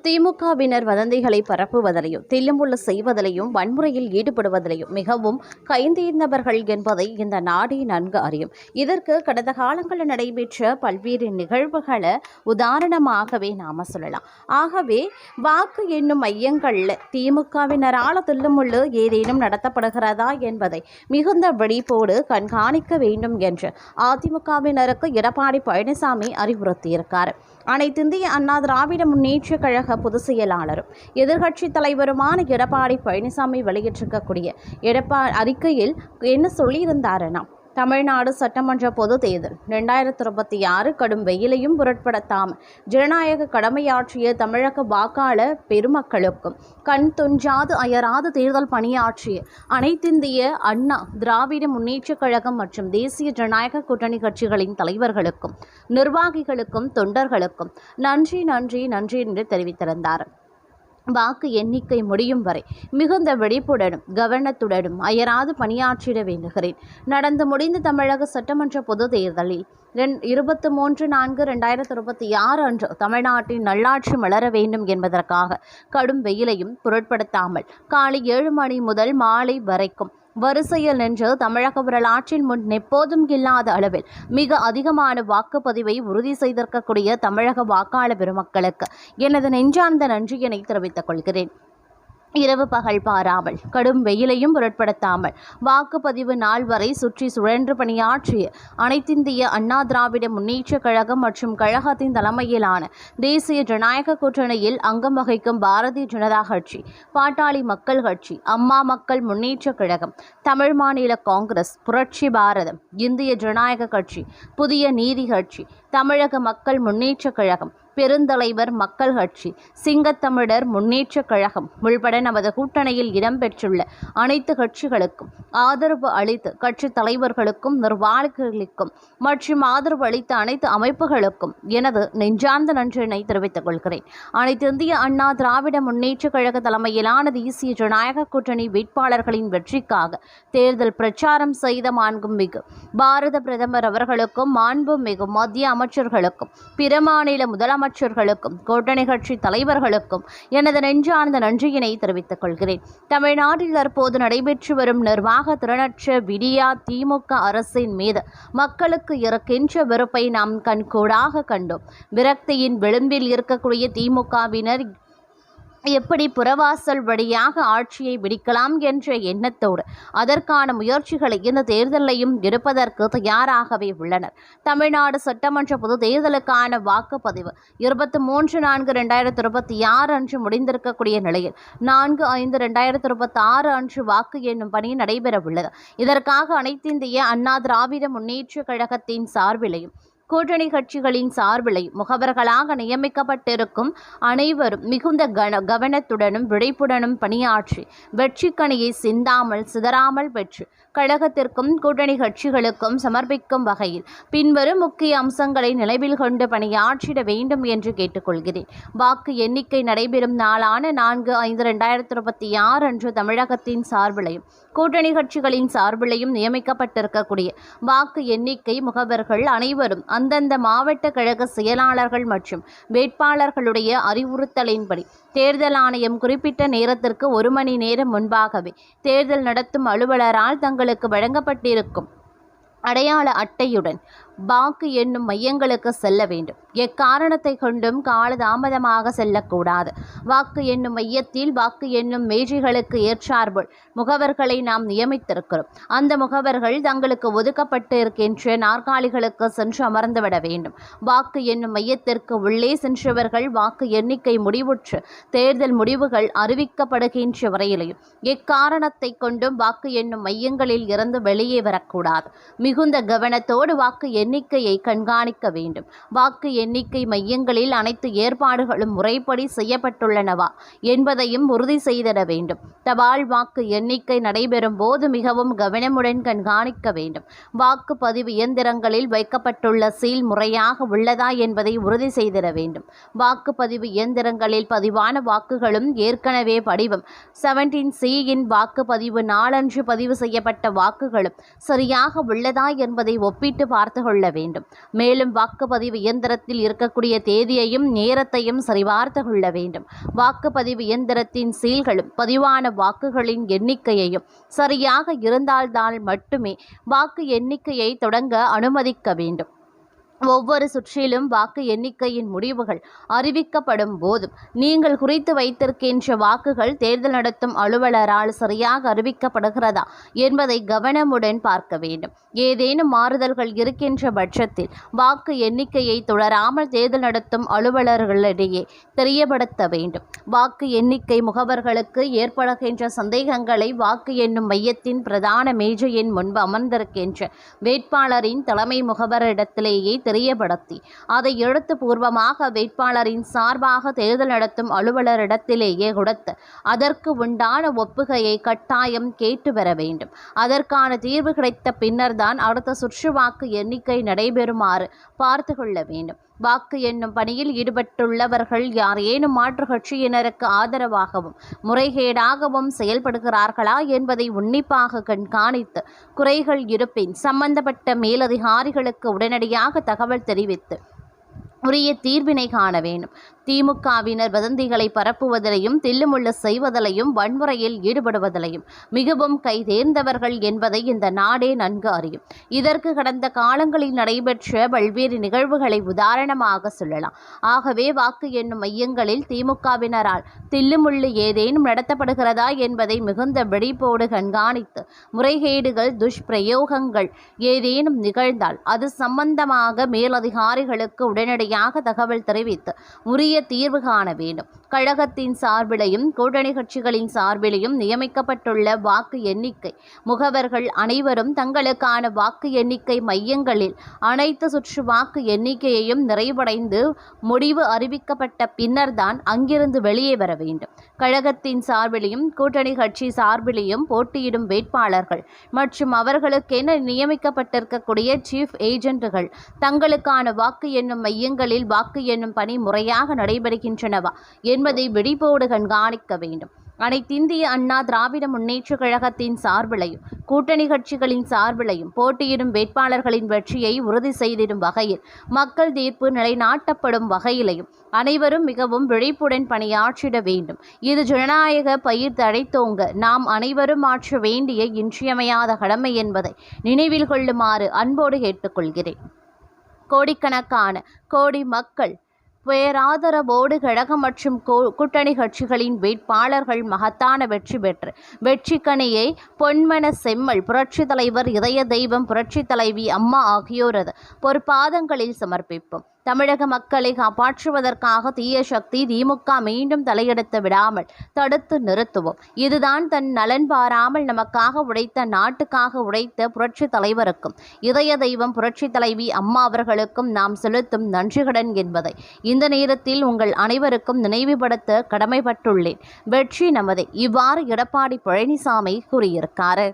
திமுகவினர் வதந்திகளை பரப்புவதிலையும் தில்லுமுள்ளு செய்வதிலையும் வன்முறையில் ஈடுபடுவதிலையும் மிகவும் கைந்தேர்ந்தவர்கள் என்பதை இந்த நாடே நன்கு அறியும். இதற்கு கடந்த காலங்களில் நடைபெற்ற பல்வேறு நிகழ்வுகளை உதாரணமாகவே நாம சொல்லலாம். ஆகவே வாக்கு எண்ணும் மையங்களில் திமுகவினரால் தில்லுமுள்ளு ஏதேனும் நடத்தப்படுகிறதா என்பதை மிகுந்த விழிப்போடு கண்காணிக்க வேண்டும் என்று அதிமுகவினருக்கு எடப்பாடி பழனிசாமி அறிவுறுத்தியிருக்கார். அனைத்திந்திய அண்ணா திராவிட முன்னேற்ற கழக பொதுச் செயலாளரும் எதிர்க்கட்சித் தலைவருமான எடப்பாடி பழனிசாமி வெளியிட்டிருக்கக்கூடிய அறிக்கையில் என்ன சொல்லியிருந்தாருன்னா, தமிழ்நாடு சட்டமன்ற பொது தேர்தல் 2026 கடும் வெயிலையும் பொருட்படுத்தாமல் ஜனநாயக கடமையாற்றிய தமிழக வாக்காளர் பெருமக்களுக்கும் கண் துஞ்சாது அயராது தேர்தல் பணியாற்றிய அனைத்திந்திய அண்ணா திராவிட முன்னேற்ற கழகம் மற்றும் தேசிய ஜனநாயக கூட்டணி கட்சிகளின் தலைவர்களுக்கும் நிர்வாகிகளுக்கும் தொண்டர்களுக்கும் நன்றி நன்றி நன்றி என்று தெரிவித்திருந்தார். வாக்கு எண்ணிக்கை முடியும் வரை மிகுந்த விழிப்புடனும் கவனத்துடனும் அயராது பணியாற்றிட வேண்டுகிறேன். நடந்து முடிந்த தமிழக சட்டமன்ற பொது தேர்தலில் 23/4/2026 அன்று தமிழ்நாட்டின் நல்லாட்சி மலர வேண்டும் என்பதற்காக கடும் வெயிலையும் பொருட்படுத்தாமல் காலை 7 மணி முதல் மாலை வரைக்கும் வரிசையில் நின்று தமிழக வரலாற்றில் முன் எப்போதும் இல்லாத அளவில் மிக அதிகமான வாக்குப்பதிவை உறுதி செய்திருக்கக்கூடிய தமிழக வாக்காளர் பெருமக்களுக்கு எனது நெஞ்சார்ந்த நன்றியினை தெரிவித்துக் கொள்கிறேன். இரவு பகல் பாராமல் கடும் வெயிலையும் பொருட்படுத்தாமல் வாக்குப்பதிவு நாள் வரை சுற்றி சுழன்று பணியாற்றிய அனைத்திந்திய அண்ணா திராவிட முன்னேற்ற கழகம் மற்றும் கழகத்தின் தலைமையிலான தேசிய ஜனநாயக கூட்டணியில் அங்கம் வகிக்கும் பாரதிய ஜனதா கட்சி, பாட்டாளி மக்கள் கட்சி, அம்மா மக்கள் முன்னேற்ற கழகம், தமிழ் மாநில காங்கிரஸ், புரட்சி பாரதம், இந்திய ஜனநாயக கட்சி, புதிய நீதி கட்சி, தமிழக மக்கள் முன்னேற்ற கழகம், பெருந்தலைவர் மக்கள் கட்சி, சிங்கத்தமிழர் முன்னேற்ற கழகம் உள்பட நமது கூட்டணியில் இடம்பெற்றுள்ள அனைத்து கட்சிகளுக்கும் ஆதரவு அளித்து கட்சி தலைவர்களுக்கும் நிர்வாகிகளுக்கும் மற்றும் ஆதரவு அளித்த அனைத்து அமைப்புகளுக்கும் எனது நெஞ்சார்ந்த நன்றியினை தெரிவித்துக் கொள்கிறேன். அனைத்து இந்திய அண்ணா திராவிட முன்னேற்ற கழக தலைமையிலான தேசிய ஜனநாயக கூட்டணி வேட்பாளர்களின் வெற்றிக்காக தேர்தல் பிரச்சாரம் செய்த மாண்புமிகு பாரத பிரதமர் அவர்களுக்கும் மாண்புமிகு மத்திய அமைச்சர்களுக்கும் பிற மாநில முதலமைச்சர்களுக்கும் கூட்டணி கட்சி தலைவர்களுக்கும் எனது நெஞ்சார்ந்த நன்றியினை தெரிவித்துக் கொள்கிறேன். தமிழ்நாட்டில் தற்போது நடைபெற்று வரும் நிர்வாக திறனற்ற விடியா திமுக அரசின் மீது மக்களுக்கு இருக்கின்ற வெறுப்பை நாம் கண்கூடாக கண்டோம். விரக்தியின் விளிம்பில் இருக்கக்கூடிய திமுகவினர் எப்படி புறவாசல் வழியாக ஆட்சியை பிடிக்கலாம் என்ற எண்ணத்தோடு அதற்கான முயற்சிகளை இந்த தேர்தலையும் எடுப்பதற்கு தயாராகவே உள்ளனர். தமிழ்நாடு சட்டமன்ற பொது தேர்தலுக்கான வாக்குப்பதிவு 23/4/2026 அன்று முடிந்திருக்கக்கூடிய நிலையில் 4/5/2026 அன்று வாக்கு எண்ணும் பணி நடைபெற உள்ளது. இதற்காக அனைத்திந்திய அண்ணா திராவிட முன்னேற்ற கழகத்தின் சார்பிலையும் கூட்டணி கட்சிகளின் சார்பிலை முகவர்களாக நியமிக்கப்பட்டிருக்கும் அனைவரும் மிகுந்த கவனத்துடனும் விழிப்புடனும் பணியாற்றி வெற்றிக்கனியை சிந்தாமல் சிதறாமல் பெற்று கழகத்திற்கும் கூட்டணி கட்சிகளுக்கும் சமர்ப்பிக்கும் வகையில் பின்வரும் முக்கிய அம்சங்களை நினைவில் கொண்டு பணியாற்றிட வேண்டும் என்று கேட்டுக்கொள்கிறேன். வாக்கு எண்ணிக்கை நடைபெறும் நாளான 4/5/2026 அன்று தமிழகத்தின் சார்பிலையும் கூட்டணி கட்சிகளின் சார்பிலையும் நியமிக்கப்பட்டிருக்கக்கூடிய வாக்கு எண்ணிக்கை முகவர்கள் அனைவரும் அந்தந்த மாவட்ட கழக செயலாளர்கள் மற்றும் வேட்பாளர்களுடைய அறிவுறுத்தலின்படி தேர்தல் ஆணையம் குறிப்பிட்ட நேரத்திற்கு 1 மணி நேரம் முன்பாகவே தேர்தல் நடத்தும் அலுவலரால் தங்களுக்கு வழங்கப்பட்டிருக்கும் அடையாள அட்டையுடன் வாக்கு எண்ணும் மையங்களுக்கு செல்ல வேண்டும். எக்காரணத்தை கொண்டும் காலதாமதமாக செல்லக்கூடாது. வாக்கு எண்ணும் மையத்தில் வாக்கு எண்ணும் மேஜைகளுக்கு ஏற்றார்போல் முகவர்களை நாம் நியமித்திருக்கிறோம். அந்த முகவர்கள் தங்களுக்கு ஒதுக்கப்பட்டு இருக்கின்ற நாற்காலிகளுக்கு சென்று அமர்ந்துவிட வேண்டும். வாக்கு எண்ணும் மையத்திற்கு உள்ளே சென்றவர்கள் வாக்கு எண்ணிக்கை முடிவுற்று தேர்தல் முடிவுகள் அறிவிக்கப்படுகின்ற வரையிலையும் எக்காரணத்தை கொண்டும் வாக்கு எண்ணும் மையங்களில் இருந்து வெளியே வரக்கூடாது. மிகுந்த கவனத்தோடு வாக்கு எண்ணிக்கையை கண்காணிக்க வேண்டும். வாக்கு எண்ணிக்கை மையங்களில் அனைத்து ஏற்பாடுகளும் முறைப்படி செய்யப்பட்டுள்ளனவா என்பதையும் உறுதி செய்திட வேண்டும். தபால் வாக்கு எண்ணிக்கை நடைபெறும் போது மிகவும் கவனமுடன் கண்காணிக்க வேண்டும். வாக்குப்பதிவு இயந்திரங்களில் வைக்கப்பட்டுள்ள சீல் முறையாக உள்ளதா என்பதை உறுதி செய்திட வேண்டும். வாக்குப்பதிவு இயந்திரங்களில் பதிவான வாக்குகளும் ஏற்கனவே படிவம் 17C வாக்குப்பதிவு நாளன்று பதிவு செய்யப்பட்ட வாக்குகளும் சரியாக உள்ளதா என்பதை ஒப்பிட்டு பார்த்து கொள்ள வேண்டும். மேலும் வாக்குப்பதிவு இயந்திரத்தில் இருக்கக்கூடிய தேதியையும் நேரத்தையும் சரிபார்த்து கொள்ள வேண்டும். வாக்குப்பதிவு இயந்திரத்தின் சீல்களும் பதிவான வாக்குகளின் எண்ணிக்கையையும் சரியாக இருந்தால்தான் மட்டுமே வாக்கு எண்ணிக்கையை தொடங்க அனுமதிக்க வேண்டும். ஒவ்வொரு சுற்றிலும் வாக்கு எண்ணிக்கையின் முடிவுகள் அறிவிக்கப்படும் போதும் நீங்கள் குறித்து வைத்திருக்கின்ற வாக்குகள் தேர்தல் நடத்தும் அலுவலரால் சரியாக அறிவிக்கப்படுகிறதா என்பதை கவனமுடன் பார்க்க வேண்டும். ஏதேனும் மாறுதல்கள் இருக்கின்ற பட்சத்தில் வாக்கு எண்ணிக்கையை தொடராமல் தேர்தல் நடத்தும் அலுவலர்களிடையே தெரியப்படுத்த வேண்டும். வாக்கு எண்ணிக்கை முகவர்களுக்கு ஏற்படுகின்ற சந்தேகங்களை வாக்கு எண்ணும் மையத்தின் பிரதான மேஜையின் முன்பு அமர்ந்திருக்கின்ற வேட்பாளரின் தலைமை முகவரிடத்திலேயே தெரியப்படுத்தி அதை எழுத்துப்பூர்வமாக வேட்பாளரின் சார்பாக தேர்தல் நடத்தும் அலுவலரிடத்திலேயே கொடுத்து அதற்கு உண்டான ஒப்புகையை கட்டாயம் கேட்டு பெற வேண்டும். அதற்கான தீர்வு கிடைத்த பின்னர்தான் அடுத்த சுற்று வாக்கு எண்ணிக்கை நடைபெறுமாறு பார்த்து கொள்ள வேண்டும். வாக்கு எண்ணும் பணியில் ஈடுபட்டுள்ளவர்கள் யாரேனும் மாற்று கட்சியினருக்கு ஆதரவாகவும் முறைகேடாகவும் செயல்படுகிறார்களா என்பதை உன்னிப்பாக கண்காணித்து குறைகள் இருப்பின் சம்பந்தப்பட்ட மேலதிகாரிகளுக்கு உடனடியாக தகவல் தெரிவித்து உரிய தீர்வினை காண வேண்டும். திமுகவினர் வதந்திகளை பரப்புவதிலையும் தில்லுமுள்ள செய்வதிலையும் வன்முறையில் ஈடுபடுவதிலையும் மிகவும் கைதேர்ந்தவர்கள் என்பதை இந்த நாடே நன்கு அறியும். இதற்கு கடந்த காலங்களில் நடைபெற்ற பல்வேறு நிகழ்வுகளை உதாரணமாக சொல்லலாம். ஆகவே வாக்கு எண்ணும் மையங்களில் திமுகவினரால் தில்லுமுள்ளு ஏதேனும் நடத்தப்படுகிறதா என்பதை மிகுந்த வெடிப்போடு கண்காணித்து முறைகேடுகள் துஷ்பிரயோகங்கள் ஏதேனும் நிகழ்ந்தால் அது சம்பந்தமாக மேலதிகாரிகளுக்கு உடனடியாக தகவல் தெரிவித்து உரிய தீர்வு காண வேண்டும். கழகத்தின் சார்பிலையும் கூட்டணி கட்சிகளின் சார்பிலையும் நியமிக்கப்பட்டுள்ள வாக்கு எண்ணிக்கை முகவர்கள் அனைவரும் தங்களுக்கான வாக்கு எண்ணிக்கை மையங்களில் அனைத்து சுற்று வாக்கு எண்ணிக்கையையும் நிறைவடைந்து முடிவு அறிவிக்கப்பட்ட பின்னர்தான் அங்கிருந்து வெளியே வர வேண்டும். கழகத்தின் சார்பிலையும் கூட்டணி கட்சி சார்பிலையும் போட்டியிடும் வேட்பாளர்கள் மற்றும் அவர்களுக்கென நியமிக்கப்பட்டிருக்கக்கூடிய சீஃப் ஏஜென்ட்டுகள் தங்களுக்கான வாக்கு எண்ணும் மையங்களில் வாக்கு எண்ணும் பணி முறையாக நடைபெறுகின்றனவா என்பதை வெடிப்போடு கண்காணிக்க வேண்டும். அனைத்திந்திய அண்ணா திராவிட முன்னேற்ற கழகத்தின் சார்பிலையும் கூட்டணி கட்சிகளின் சார்பிலையும் போட்டியிடும் வேட்பாளர்களின் வெற்றியை உறுதி செய்திடும் வகையில் மக்கள் தீர்ப்பு நிலைநாட்டப்படும் வகையிலையும் அனைவரும் மிகவும் விழிப்புடன் பணியாற்றிட வேண்டும். இது ஜனநாயக பயிர் தழைத்தோங்க நாம் அனைவரும் ஆற்ற வேண்டிய இன்றியமையாத கடமை என்பதை நினைவில் கொள்ளுமாறு அன்போடு கேட்டுக்கொள்கிறேன். கோடிக்கணக்கான கோடி மக்கள் பேராதரவோடு கழகம் மற்றும் கூட்டணி கட்சிகளின் வேட்பாளர்கள் மகத்தான வெற்றி பெற்று வெற்றிக்கனியை பொன்மன செம்மல் புரட்சி தலைவர் இதய தெய்வம் புரட்சி தலைவி அம்மா ஆகியோரது பொற்பாதங்களில் சமர்ப்பிப்போம். தமிழக மக்களை காப்பாற்றுவதற்காக தீய சக்தி திமுக மீண்டும் தலையெடுத்து விடாமல் தடுத்து நிறுத்துவோம். இதுதான் தன் நலன் பாராமல் நமக்காக உழைத்த நாட்டுக்காக உழைத்த புரட்சி தலைவருக்கும் இதய தெய்வம் புரட்சி தலைவி அம்மா அவர்களுக்கும் நாம் செலுத்தும் நன்றிகடன் என்பதை இந்த நேரத்தில் உங்கள் அனைவருக்கும் நினைவுபடுத்த கடமைப்பட்டுள்ளேன். வெற்றி நமதே. இவ்வாறு எடப்பாடி பழனிசாமி கூறியிருக்கார்.